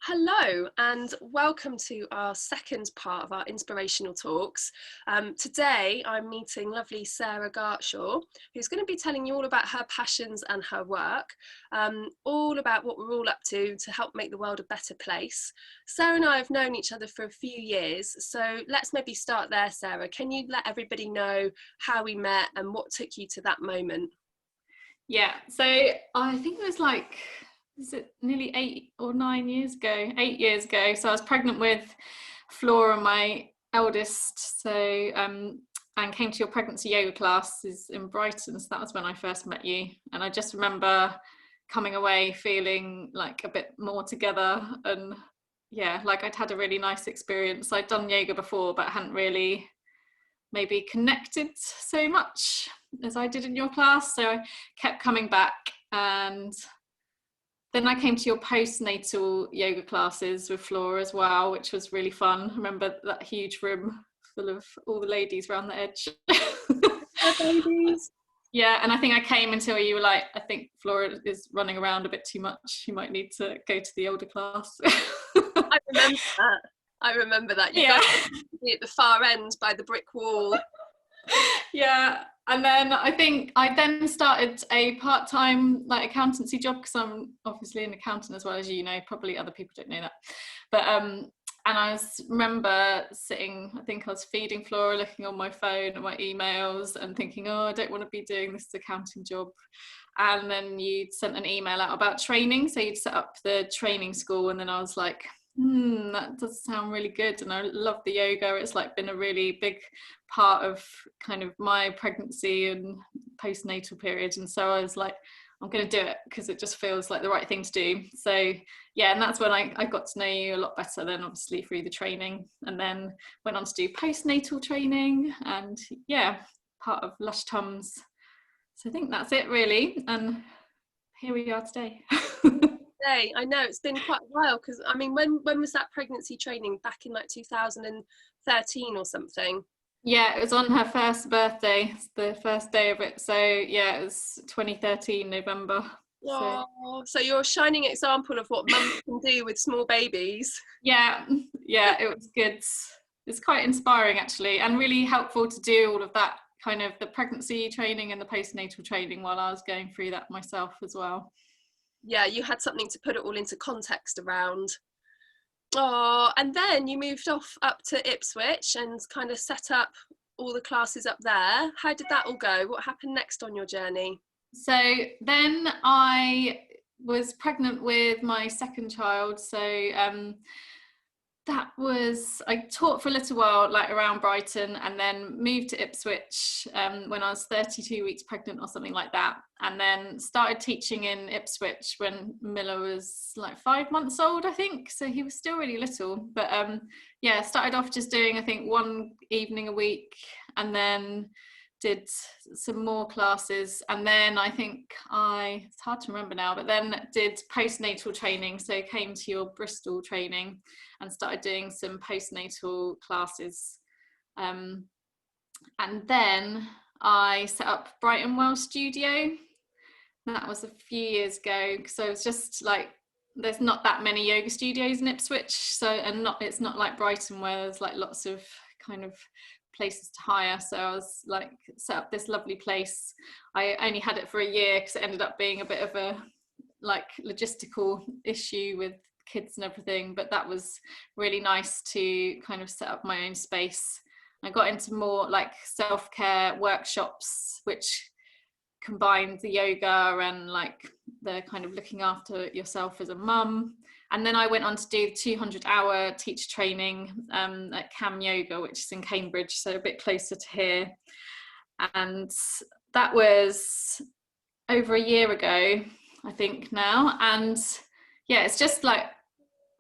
Hello and welcome to our second part of our inspirational talks. Today I'm meeting lovely Sarah Gartshore, who's going to be telling you all about her passions and her work, all about what we're all up to help make the world a better place. Sarah and I have known each other for a few years, so let's maybe start there, Sarah. Can you let everybody know how we met and what took you to that moment? Yeah, so I think it was is it nearly 8 or 9 years ago? 8 years ago. So I was pregnant with Flora, my eldest. And came to your pregnancy yoga classes in Brighton. So that was when I first met you. And I just remember coming away feeling like a bit more together. And yeah, like I'd had a really nice experience. I'd done yoga before, but hadn't really maybe connected so much as I did in your class. So I kept coming back, and then I came to your postnatal yoga classes with Flora as well, which was really fun. I remember that huge room full of all the ladies around the edge. Hi, babies. Yeah, and I think I came until you were like, I think Flora is running around a bit too much. You might need to go to the older class. I remember that. I remember that. You Yeah. guys were at the far end by the brick wall. Yeah, and then I think I then started a part-time accountancy job, because I'm obviously an accountant as well, as you know. Probably other people don't know that, but and I remember sitting, I think I was feeding Flora, looking on my phone at my emails and thinking, oh, I don't want to be doing this accounting job. And then you'd sent an email out about training, so you'd set up the training school, and then I was like, that does sound really good. And I love the yoga. It's been a really big part of kind of my pregnancy and postnatal period, and so I was like, I'm going to do it because it just feels like the right thing to do. So yeah, and that's when I got to know you a lot better, then obviously through the training, and then went on to do postnatal training, and yeah, part of Lush Tums. So I think that's it really, and here we are today. I know it's been quite a while, because I mean, when was that pregnancy training? Back in like 2013 or something? Yeah, it was on her first birthday, the first day of it. So yeah, it was 2013 November. Oh, so you're a shining example of what mums can do with small babies. Yeah, it was good. It's quite inspiring actually, and really helpful to do all of that, kind of the pregnancy training and the postnatal training, while I was going through that myself as well. Yeah, you had something to put it all into context around. Oh, and then you moved off up to Ipswich and kind of set up all the classes up there. How did that all go? What happened next on your journey? So then I was pregnant with my second child. So I taught for a little while around Brighton, and then moved to Ipswich when I was 32 weeks pregnant or something like that, and then started teaching in Ipswich when Miller was 5 months old, I think. So he was still really little, but yeah, started off just doing, I think, one evening a week, and then did some more classes, and then I think it's hard to remember now, but then did postnatal training. So came to your Bristol training and started doing some postnatal classes, and then I set up Brighton Well Studio. That was a few years ago. So it's just there's not that many yoga studios in Ipswich, so it's not like Brighton where there's lots of kind of places to hire. So I was set up this lovely place. I only had it for a year because it ended up being a bit of a logistical issue with kids and everything, but that was really nice to kind of set up my own space. I got into more self-care workshops, which combined the yoga and the kind of looking after yourself as a mum. And then I went on to do the 200-hour teacher training at Cam Yoga, which is in Cambridge, so a bit closer to here. And that was over a year ago, I think now. And yeah, it's just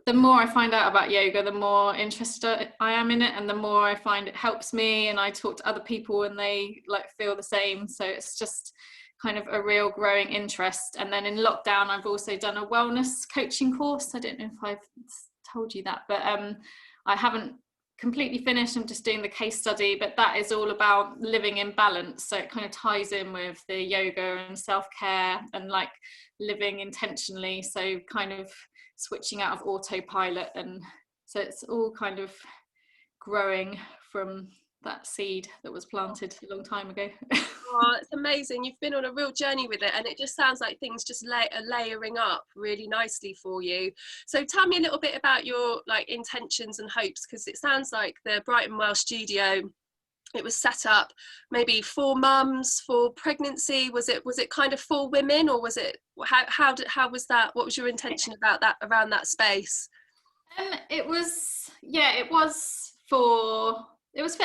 the more I find out about yoga, the more interested I am in it, and the more I find it helps me, and I talk to other people and they feel the same. So it's just kind of a real growing interest. And then in lockdown, I've also done a wellness coaching course. I don't know if I've told you that, but I haven't completely finished. I'm just doing the case study, but that is all about living in balance. So it kind of ties in with the yoga and self-care and like living intentionally. So kind of switching out of autopilot. And so it's all kind of growing from that seed that was planted a long time ago. Oh, it's amazing. You've been on a real journey with it, and it just sounds like things just are layering up really nicely for you. So tell me a little bit about your like intentions and hopes, because it sounds like the Brighton Well studio, it was set up maybe for mums, for pregnancy. Was it kind of for women, or was it how was that? What was your intention about that, around that space? It was, yeah, it was for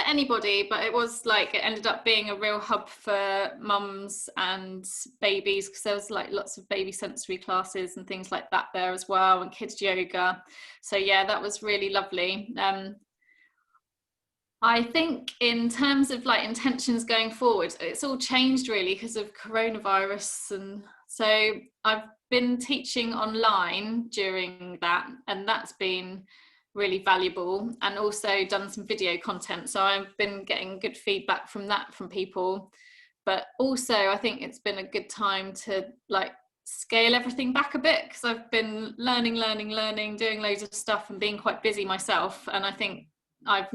anybody, but it was like, it ended up being a real hub for mums and babies, because there was like lots of baby sensory classes and things like that there as well, and kids yoga. So yeah, that was really lovely. I think in terms of like intentions going forward, it's all changed really because of coronavirus. And so I've been teaching online during that, and that's been really valuable, and also done some video content. So I've been getting good feedback from that from people. But also I think it's been a good time to like scale everything back a bit, because I've been learning, doing loads of stuff and being quite busy myself. And I think I'm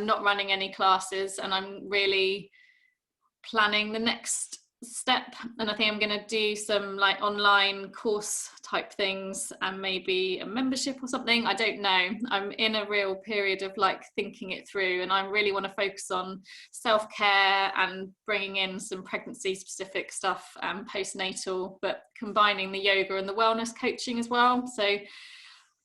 not running any classes, and I'm really planning the next step. And I think I'm going to do some like online course type things, and maybe a membership or something. I don't know. I'm in a real period of like thinking it through, and I really want to focus on self-care and bringing in some pregnancy specific stuff and postnatal, but combining the yoga and the wellness coaching as well. So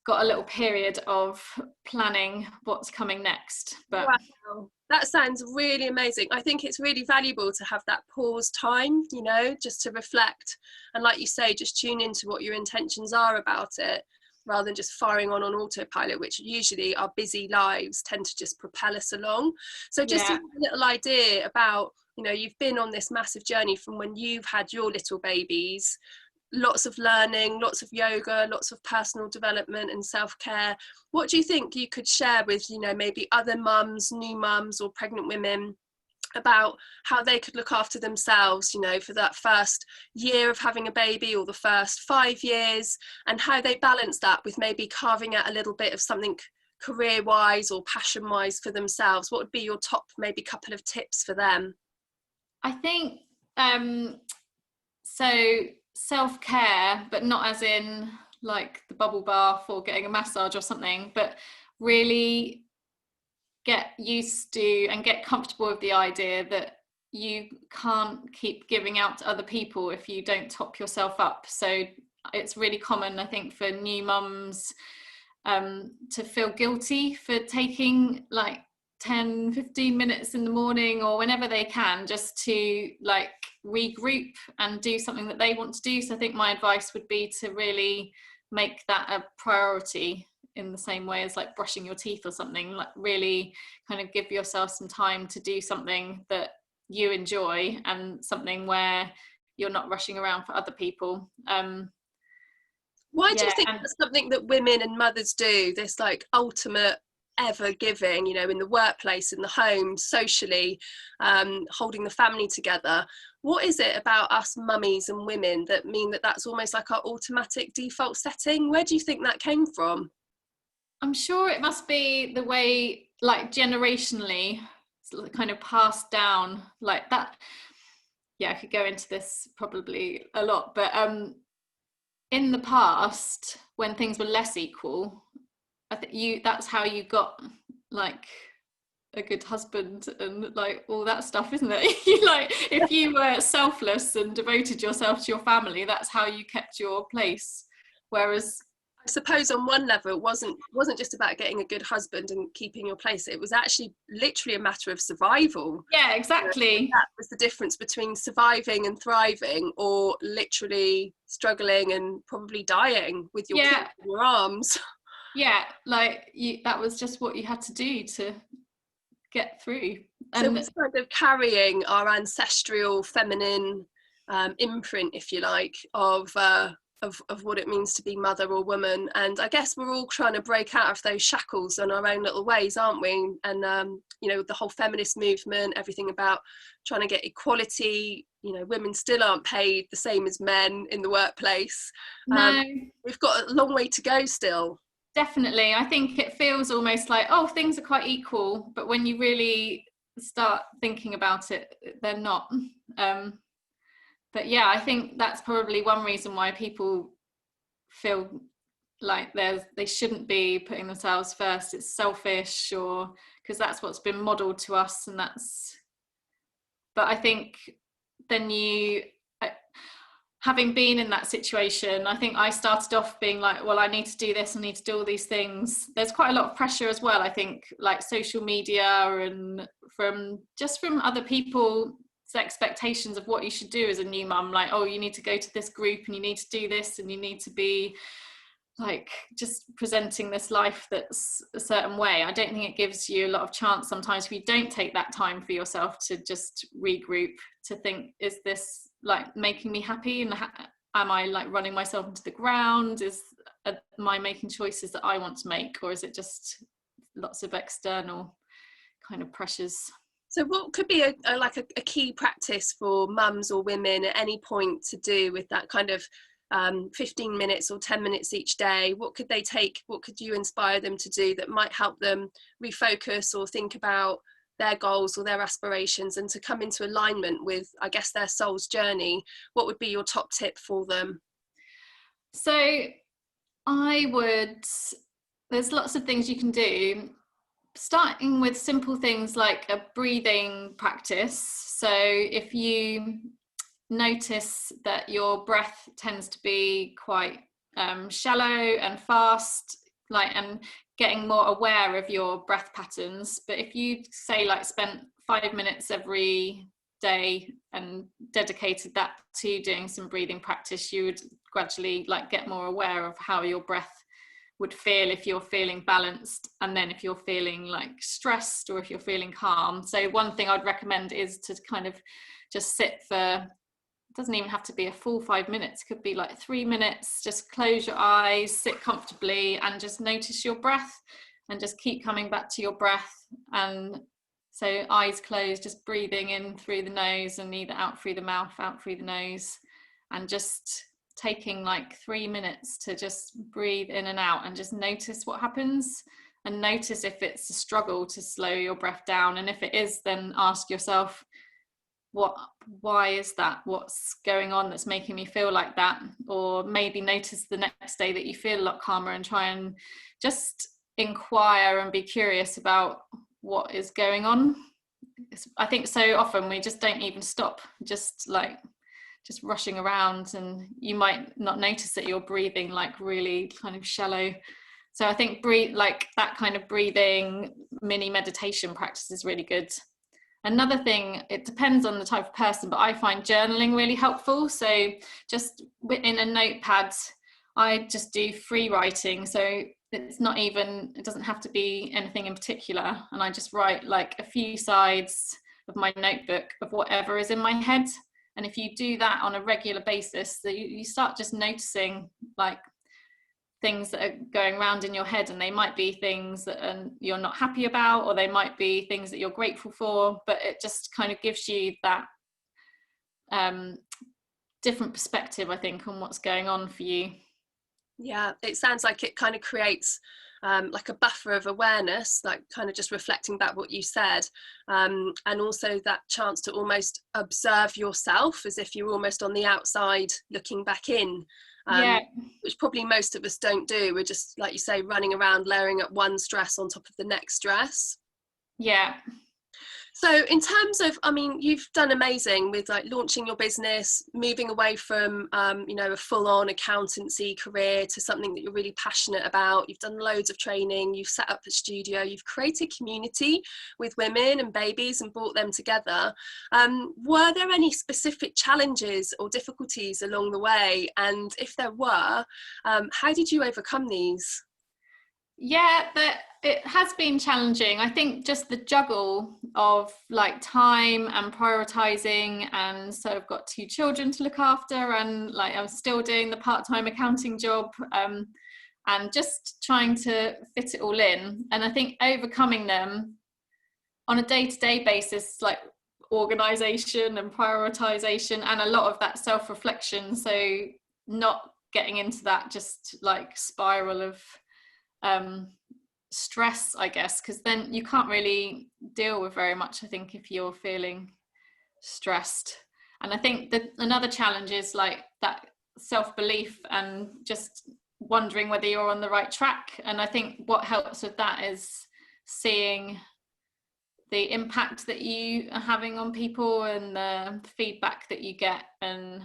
got a little period of planning what's coming next. But Wow, that sounds really amazing. I think it's really valuable to have that pause time, you know, just to reflect, and like you say, just tune into what your intentions are about it, rather than just firing on autopilot, which usually our busy lives tend to just propel us along. So just to yeah, give a little idea about, you know, you've been on this massive journey from when you've had your little babies, lots of learning, lots of yoga, lots of personal development and self-care. What do you think you could share with, you know, maybe other mums, new mums or pregnant women, about how they could look after themselves, you know, for that first year of having a baby, or the first 5 years, and how they balance that with maybe carving out a little bit of something career-wise or passion-wise for themselves? What would be your top maybe couple of tips for them? I think so self-care, but not as in like the bubble bath or getting a massage or something, but really get used to and get comfortable with the idea that you can't keep giving out to other people if you don't top yourself up. So it's really common, I think, for new mums to feel guilty for taking like 10-15 minutes in the morning or whenever they can, just to like regroup and do something that they want to do. So I think my advice would be to really make that a priority, in the same way as like brushing your teeth or something. Like really kind of give yourself some time to do something that you enjoy, and something where you're not rushing around for other people. Why do Yeah, you think and that's something that women and mothers do, this like ultimate ever giving, you know, in the workplace, in the home, socially, holding the family together? What is it about us mummies and women that mean that that's almost like our automatic default setting? Where do you think that came from? I'm sure it must be the way, like generationally, it's kind of passed down like that. Yeah, I could go into this probably a lot, but in the past, when things were less equal, I think that's how you got like a good husband and like all that stuff, isn't it? You like, if you were selfless and devoted yourself to your family, that's how you kept your place. Whereas I suppose on one level it wasn't just about getting a good husband and keeping your place. It was actually literally a matter of survival. yeah, You know, exactly. that was the difference between surviving and thriving, or literally struggling and probably dying with your kids Yeah, in your arms. yeah, like that was just what you had to do to get through. So it And was kind of carrying our ancestral feminine imprint, if you like, of of what it means to be mother or woman. And I guess we're all trying to break out of those shackles in our own little ways, aren't we? And you know, the whole feminist movement, everything about trying to get equality, you know, women still aren't paid the same as men in the workplace. No, We've got a long way to go still. definitely. I think it feels almost like, oh, things are quite equal, but when you really start thinking about it, they're not. But yeah, I think that's probably one reason why people feel like they shouldn't be putting themselves first. It's selfish, or because that's what's been modeled to us, and that's. But I think then having been in that situation, I think I started off being like, well, I need to do this, I need to do all these things. There's quite a lot of pressure as well, I think, like social media and from other people's expectations of what you should do as a new mum, like, oh, you need to go to this group and you need to do this and you need to be like just presenting this life that's a certain way. I don't think it gives you a lot of chance sometimes if you don't take that time for yourself to just regroup, to think, is this like making me happy, and am I like running myself into the ground? Am I making choices that I want to make, or is it just lots of external kind of pressures? So what could be a key practice for mums or women at any point to do with that kind of 15 minutes or 10 minutes each day? What could they take? What could you inspire them to do that might help them refocus or think about their goals or their aspirations, and to come into alignment with, I guess, their soul's journey? What would be your top tip for them? So there's lots of things you can do, starting with simple things like a breathing practice. So if you notice that your breath tends to be quite shallow and fast, like, and getting more aware of your breath patterns. But if you say like spent 5 minutes every day and dedicated that to doing some breathing practice, you would gradually like get more aware of how your breath would feel if you're feeling balanced, and then if you're feeling like stressed or if you're feeling calm. So one thing I'd recommend is to kind of just sit for, it doesn't even have to be a full 5 minutes, it could be like 3 minutes. Just close your eyes, sit comfortably, and just notice your breath, and just keep coming back to your breath. And so eyes closed, just breathing in through the nose and either out through the mouth, out through the nose, and just taking like 3 minutes to just breathe in and out and just notice what happens, and notice if it's a struggle to slow your breath down. And if it is, then ask yourself, why is that? What's going on that's making me feel like that? Or maybe notice the next day that you feel a lot calmer, and try and just inquire and be curious about what is going on. I think so often we just don't even stop, just rushing around, and you might not notice that you're breathing like really kind of shallow. So I think like that kind of breathing mini meditation practice is really good. Another thing, it depends on the type of person, but I find journaling really helpful. So just in a notepad, I just do free writing. So it doesn't have to be anything in particular. And I just write like a few sides of my notebook of whatever is in my head. And if you do that on a regular basis, you start just noticing like things that are going around in your head, and they might be things that you're not happy about, or they might be things that you're grateful for, but it just kind of gives you that different perspective, I think, on what's going on for you. Yeah, it sounds like it kind of creates like a buffer of awareness, like kind of just reflecting back what you said, and also that chance to almost observe yourself as if you're almost on the outside looking back in, which probably most of us don't do. We're just, like you say, running around layering up one stress on top of the next stress. Yeah. So in terms of, I mean, you've done amazing with like launching your business, moving away from, a full-on accountancy career to something that you're really passionate about. You've done loads of training, you've set up a studio, you've created community with women and babies and brought them together. Were there any specific challenges or difficulties along the way? And if there were, how did you overcome these? Yeah, that it has been challenging. I think just the juggle of like time and prioritizing, and so I've got 2 children to look after, and like I'm still doing the part-time accounting job, and just trying to fit it all in. And I think overcoming them on a day-to-day basis, like organization and prioritization, and a lot of that self-reflection. So not getting into that just like spiral of stress, I guess, because then you can't really deal with very much, I think, if you're feeling stressed. And I think that another challenge is like that self-belief and just wondering whether you're on the right track. And I think what helps with that is seeing the impact that you are having on people and the feedback that you get. And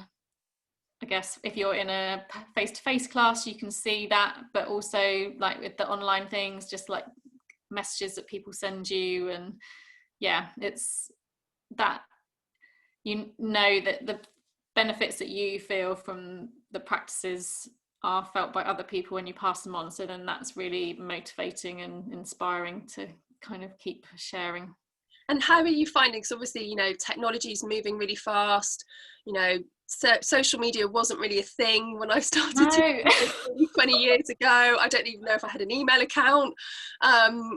I guess if you're in a face-to-face class, you can see that, but also like with the online things, just like messages that people send you. And yeah, it's that, you know, that the benefits that you feel from the practices are felt by other people when you pass them on. So then that's really motivating and inspiring to kind of keep sharing. And how are you finding, because obviously, you know, technology is moving really fast, you know, social media wasn't really a thing when I started No. 20 years ago. I don't even know if I had an email account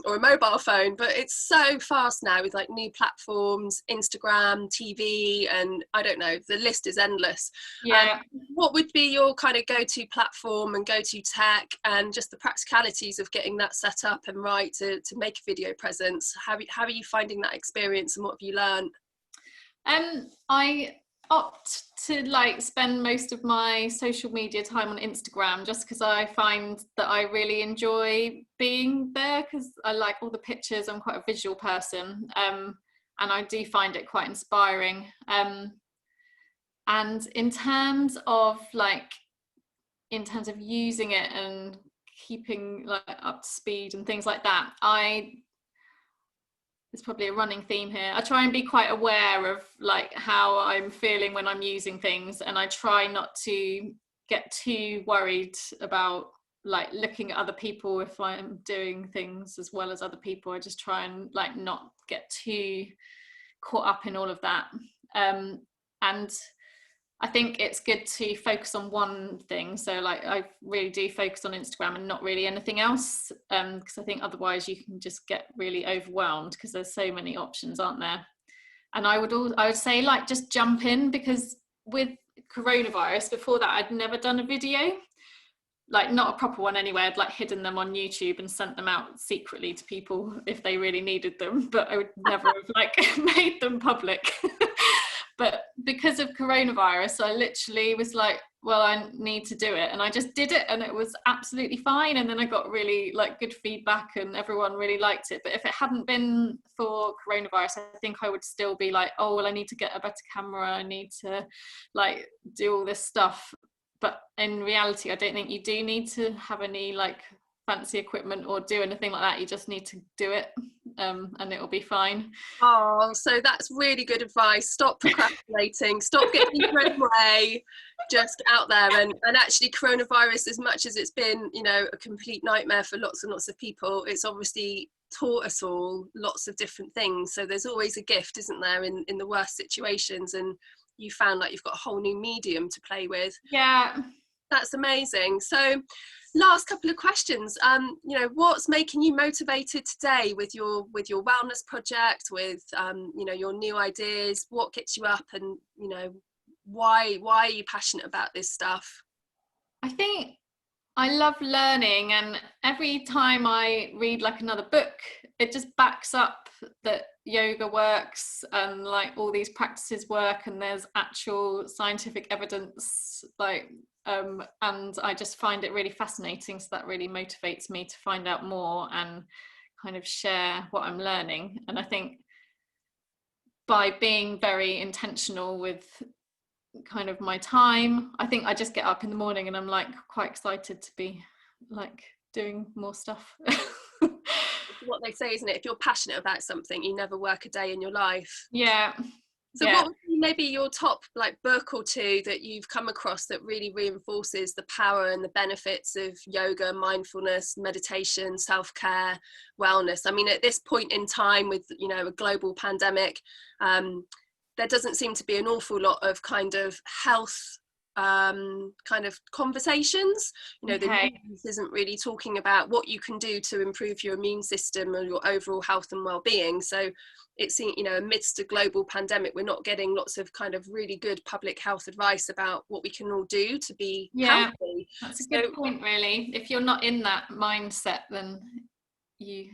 or a mobile phone, but it's so fast now with like new platforms, Instagram, TV, and I don't know, the list is endless. Yeah. What would be your kind of go-to platform and go-to tech, and just the practicalities of getting that set up and right to make a video presence? How are you finding that experience, and what have you learned? I opt to like spend most of my social media time on Instagram, just because I find that I really enjoy being there, because I like all the pictures. I'm quite a visual person, and I do find it quite inspiring. And in terms of using it and keeping like up to speed and things like that, it's probably a running theme here. I try and be quite aware of like how I'm feeling when I'm using things, and I try not to get too worried about like looking at other people if I'm doing things as well as other people. I just try and like not get too caught up in all of that. And I think it's good to focus on one thing. So like I really do focus on Instagram and not really anything else, because I think otherwise you can just get really overwhelmed, because there's so many options, aren't there? And I would say like just jump in, because with coronavirus, before that I'd never done a video, like not a proper one anyway. I'd like hidden them on YouTube and sent them out secretly to people if they really needed them, but I would never have like made them public. But because of coronavirus, I literally was like, well, I need to do it. And I just did it, and it was absolutely fine. And then I got really like good feedback, and everyone really liked it. But if it hadn't been for coronavirus, I think I would still be like, oh, well, I need to get a better camera. I need to like do all this stuff. But in reality, I don't think you do need to have any like fancy equipment or do anything like that. You just need to do it, and it'll be fine. Oh, so that's really good advice. Stop procrastinating, stop getting in your own way, just out there. And actually coronavirus, as much as it's been, you know, a complete nightmare for lots and lots of people, it's obviously taught us all lots of different things. So there's always a gift, isn't there, in the worst situations, and you found like you've got a whole new medium to play with. Yeah. That's amazing. So last couple of questions. You know, what's making you motivated today with your wellness project, with you know, your new ideas? What gets you up, and you know, why are you passionate about this stuff? I think I love learning, and every time I read like another book, it just backs up that yoga works and like all these practices work, and there's actual scientific evidence, like and I just find it really fascinating. So that really motivates me to find out more and kind of share what I'm learning. And I think by being very intentional with kind of my time, I think I just get up in the morning and I'm like quite excited to be like doing more stuff. What they say, isn't it? If you're passionate about something, you never work a day in your life. Yeah. So Yeah. what would be maybe your top like book or two that you've come across that really reinforces the power and the benefits of yoga, mindfulness, meditation, self-care, wellness? I mean, at this point in time with, you know, a global pandemic, there doesn't seem to be an awful lot of kind of health kind of conversations. You know, the news isn't really talking about what you can do to improve your immune system or your overall health and well-being. So it's, you know, amidst a global pandemic, we're not getting lots of kind of really good public health advice about what we can all do to be healthy. That's a good point, really. If you're not in that mindset, then you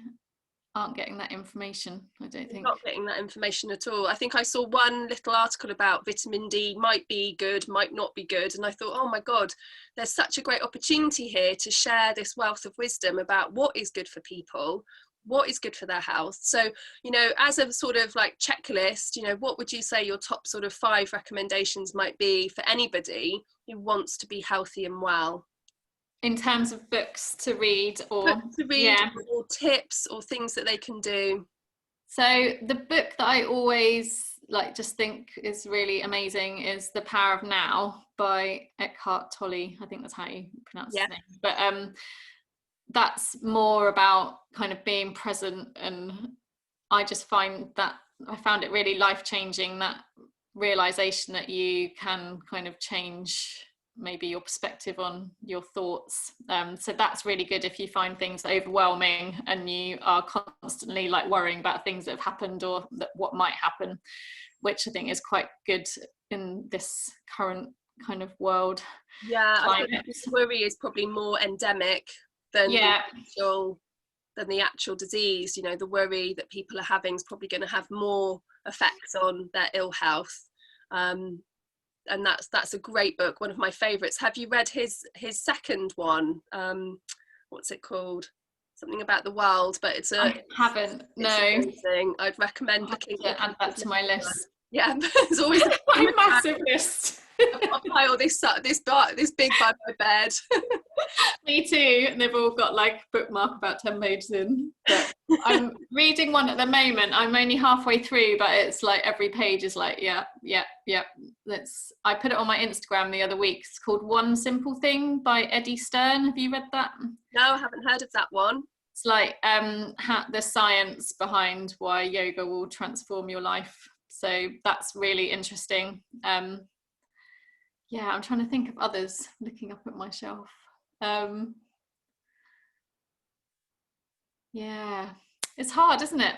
aren't getting that information, I don't think. Not getting that information at all. I think I saw one little article about vitamin D might be good, might not be good, and I thought, oh my God, there's such a great opportunity here to share this wealth of wisdom about what is good for people, what is good for their health. So, you know, as a sort of like checklist, you know, what would you say your top sort of 5 recommendations might be for anybody who wants to be healthy and well? In terms of books to read, or or tips or things that they can do. So the book that I always like just think is really amazing is The Power of Now by Eckhart Tolle. I think that's how you pronounce his name. But that's more about kind of being present, and I just find that I found it really life-changing, that realization that you can kind of change maybe your perspective on your thoughts. So that's really good if you find things overwhelming and you are constantly like worrying about things that have happened or that what might happen, which I think is quite good in this current kind of world. I think worry is probably more endemic than the actual disease. You know, the worry that people are having is probably going to have more effects on their ill health. And that's a great book, one of my favorites. Have you read his second one? What's it called? Something about the world, but I haven't. No, amazing. I'd recommend looking at add that to my list. Yeah, there's always a massive list. I've piled this big by my bed. Me too, and they've all got like a bookmark about 10 pages in. But I'm reading one at the moment. I'm only halfway through, but it's like every page is like, yeah. I put it on my Instagram the other week. It's called One Simple Thing by Eddie Stern. Have you read that? No, I haven't heard of that one. It's like the science behind why yoga will transform your life. So that's really interesting. I'm trying to think of others, looking up at my shelf. It's hard, isn't it?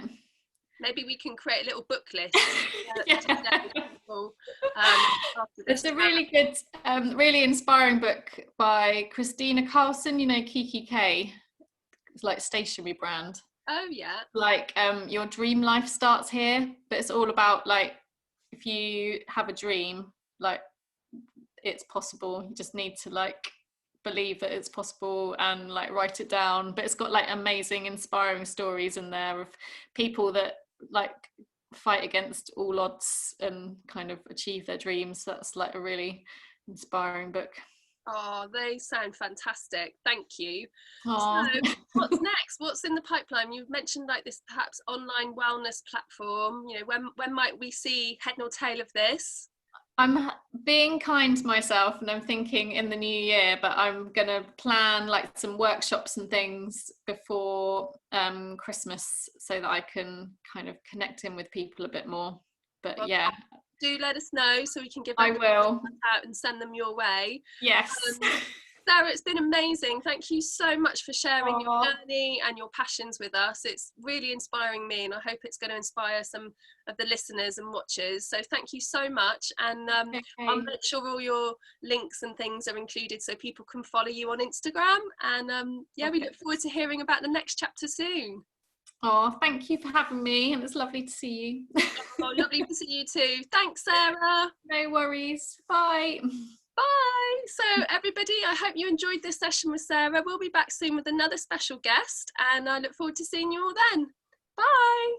Maybe we can create a little book list. It's a really good, really inspiring book by Christina Carlson, you know, Kiki K. It's like stationery brand. Oh yeah. Like your dream life starts here, but it's all about like, if you have a dream, like it's possible. You just need to like believe that it's possible and like write it down. But it's got like amazing, inspiring stories in there of people that like fight against all odds and kind of achieve their dreams. That's like a really inspiring book. Oh, they sound fantastic. Thank you. Aww. So what's next? What's in the pipeline? You've mentioned like this perhaps online wellness platform. You know, when might we see head nor tail of this? I'm being kind to myself and I'm thinking in the new year, but I'm going to plan like some workshops and things before Christmas so that I can kind of connect in with people a bit more. But well, yeah. Do let us know so we can give them out and send them your way. Yes. Sarah, it's been amazing. Thank you so much for sharing your journey and your passions with us. It's really inspiring me, and I hope it's going to inspire some of the listeners and watchers. So thank you so much. And I'll make sure all your links and things are included so people can follow you on Instagram. And we look forward to hearing about the next chapter soon. Oh, thank you for having me, and it's lovely to see you. Oh, lovely to see you too. Thanks, Sarah. No worries. Bye. Bye. So everybody, I hope you enjoyed this session with Sarah. We'll be back soon with another special guest, and I look forward to seeing you all then. Bye.